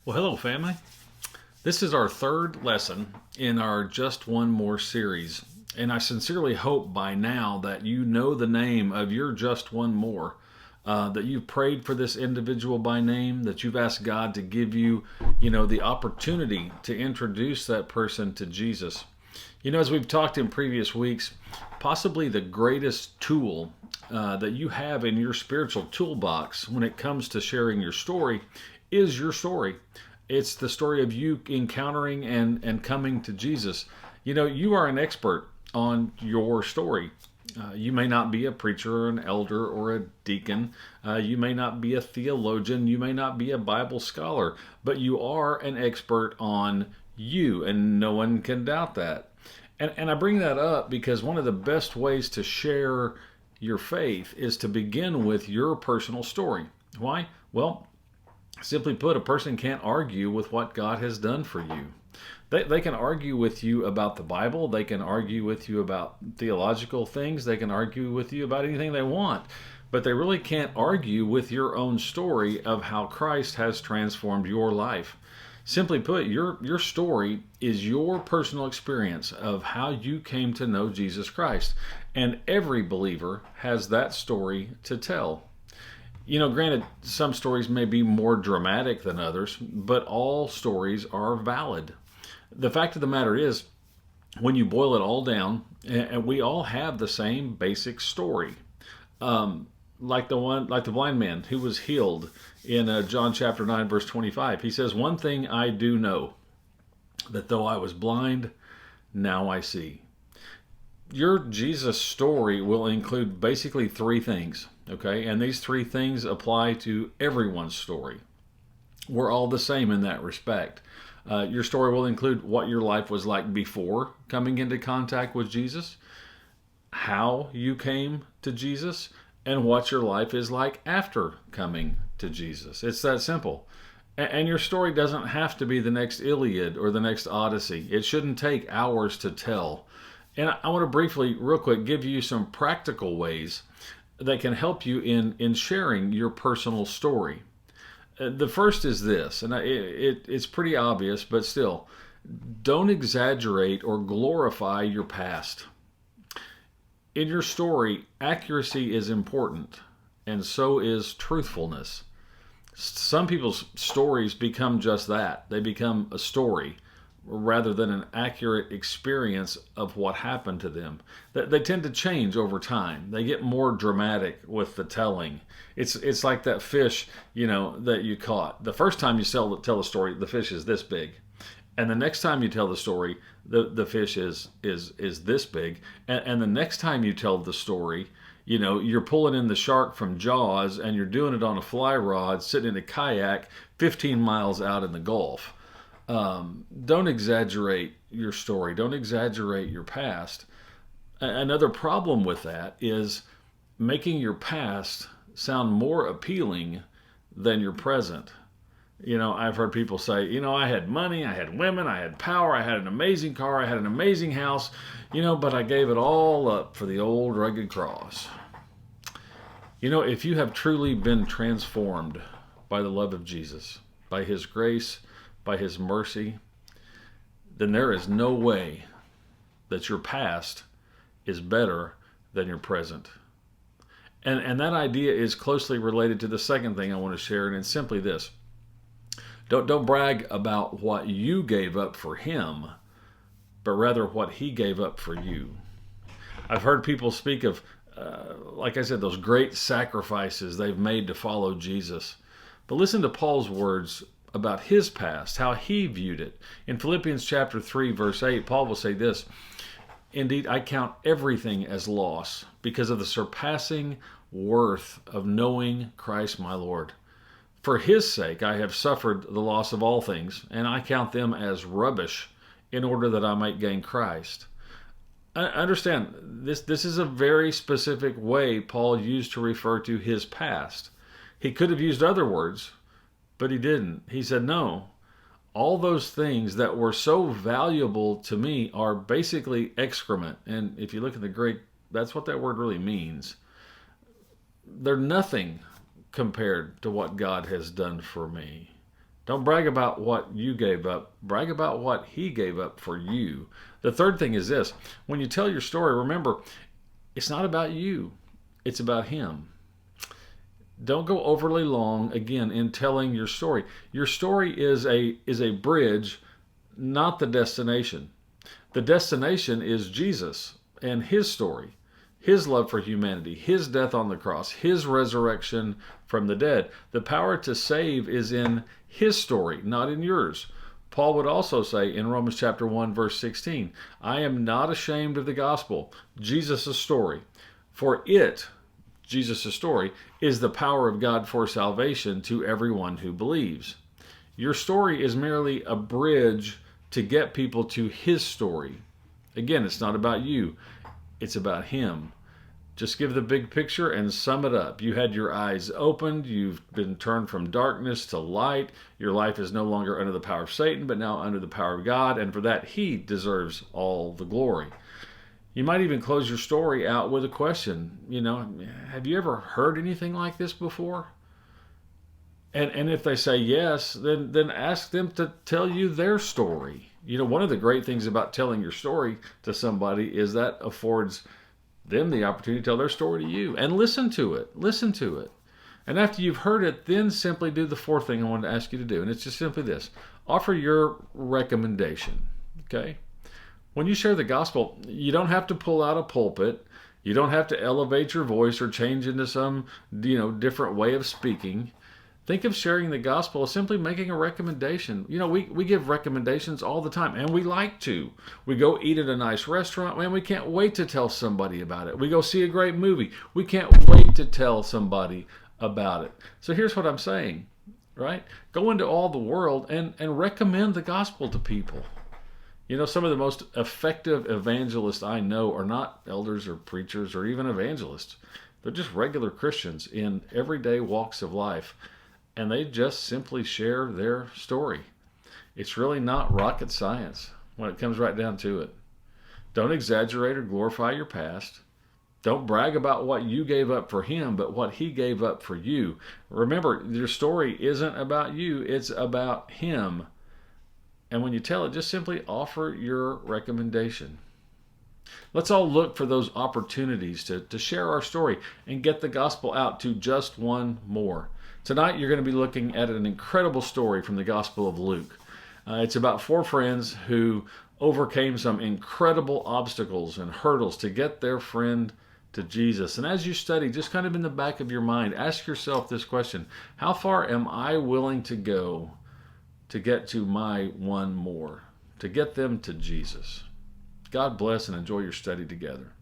Well, hello, family. This is our third lesson in our Just One More series. And I sincerely hope by now that you know the name of your Just One More, that you've prayed for this individual by name, that you've asked God to give you, the opportunity to introduce that person to Jesus. As we've talked in previous weeks, possibly the greatest tool that you have in your spiritual toolbox when it comes to sharing your story is your story. It's the story of you encountering and coming to Jesus. You are an expert on your story. You may not be a preacher or an elder or a deacon. You may not be a theologian. You may not be a Bible scholar, but you are an expert on you, and no one can doubt that. And I bring that up because one of the best ways to share your faith is to begin with your personal story. Why? Well, simply put, a person can't argue with what God has done for you. They can argue with you about the Bible. They can argue with you about theological things. They can argue with you about anything they want. But they really can't argue with your own story of how Christ has transformed your life. Simply put, your story is your personal experience of how you came to know Jesus Christ. And every believer has that story to tell. Granted, some stories may be more dramatic than others, but all stories are valid. The fact of the matter is, when you boil it all down, and we all have the same basic story. Like the blind man who was healed in John chapter 9, verse 25. He says, "One thing I do know, that though I was blind, now I see." Your Jesus story will include basically three things, okay? And these three things apply to everyone's story. We're all the same in that respect. Your story will include what your life was like before coming into contact with Jesus, how you came to Jesus, and what your life is like after coming to Jesus. It's that simple. And your story doesn't have to be the next Iliad or the next Odyssey. It shouldn't take hours to tell. And I want to briefly, real quick, give you some practical ways that can help you in sharing your personal story. The first is this, and it's pretty obvious, but still, don't exaggerate or glorify your past. In your story, accuracy is important, and so is truthfulness. Some people's stories become just that. They become a story rather than an accurate experience of what happened to them. They tend to change over time. They get more dramatic with the telling. It's like that fish, that you caught. The first time you tell the story, the fish is this big. And the next time you tell the story, the fish is this big. And the next time you tell the story, you're pulling in the shark from Jaws and you're doing it on a fly rod, sitting in a kayak 15 miles out in the Gulf. Don't exaggerate your story. Don't exaggerate your past. Another problem with that is making your past sound more appealing than your present. I've heard people say, I had money, I had women, I had power, I had an amazing car, I had an amazing house, but I gave it all up for the old rugged cross. If you have truly been transformed by the love of Jesus, by His grace, by His mercy, then there is no way that your past is better than your present. And that idea is closely related to the second thing I want to share, and it's simply this. Don't brag about what you gave up for Him, but rather what He gave up for you. I've heard people speak of, like I said, those great sacrifices they've made to follow Jesus. But listen to Paul's words about his past, how he viewed it. In Philippians chapter 3, verse 8, Paul will say this, "Indeed, I count everything as loss because of the surpassing worth of knowing Christ my Lord. For His sake I have suffered the loss of all things, and I count them as rubbish in order that I might gain Christ." Understand, this is a very specific way Paul used to refer to his past. He could have used other words, but he didn't. He said, no, all those things that were so valuable to me are basically excrement. And if you look at the Greek, that's what that word really means. They're nothing compared to what God has done for me. Don't brag about what you gave up. Brag about what he gave up for you. The third thing is this: when you tell your story, remember, it's not about you, it's about him. Don't go overly long again in telling your story. Your story is a bridge, not the destination. The destination is Jesus and his story, his love for humanity, his death on the cross, his resurrection from the dead. The power to save is in his story, not in yours. Paul would also say in Romans chapter 1 verse 16, I am not ashamed of the gospel, Jesus' story, for it, Jesus' story, is the power of God for salvation to everyone who believes. Your story is merely a bridge to get people to his story. Again, it's not about you, it's about him. Just give the big picture and sum it up. You had your eyes opened, you've been turned from darkness to light, your life is no longer under the power of Satan, but now under the power of God, and for that he deserves all the glory. You might even close your story out with a question. Have you ever heard anything like this before? And if they say yes, then ask them to tell you their story. One of the great things about telling your story to somebody is that affords them the opportunity to tell their story to you. And listen to it. Listen to it. And after you've heard it, then simply do the fourth thing I wanted to ask you to do. And it's just simply this. Offer your recommendation. Okay? When you share the gospel, you don't have to pull out a pulpit. You don't have to elevate your voice or change into some, different way of speaking. Think of sharing the gospel as simply making a recommendation. We give recommendations all the time, and we like to. We go eat at a nice restaurant, and we can't wait to tell somebody about it. We go see a great movie. We can't wait to tell somebody about it. So here's what I'm saying, right? Go into all the world and recommend the gospel to people. Some of the most effective evangelists I know are not elders or preachers or even evangelists. They're just regular Christians in everyday walks of life. And they just simply share their story. It's really not rocket science when it comes right down to it. Don't exaggerate or glorify your past. Don't brag about what you gave up for him, but what he gave up for you. Remember, your story isn't about you, it's about him. And when you tell it, just simply offer your recommendation. Let's all look for those opportunities to share our story and get the gospel out to just one more. Tonight, you're going to be looking at an incredible story from the Gospel of Luke. It's about 4 friends who overcame some incredible obstacles and hurdles to get their friend to Jesus. And as you study, just kind of in the back of your mind, ask yourself this question: how far am I willing to go to get to my one more, to get them to Jesus? God bless and enjoy your study together.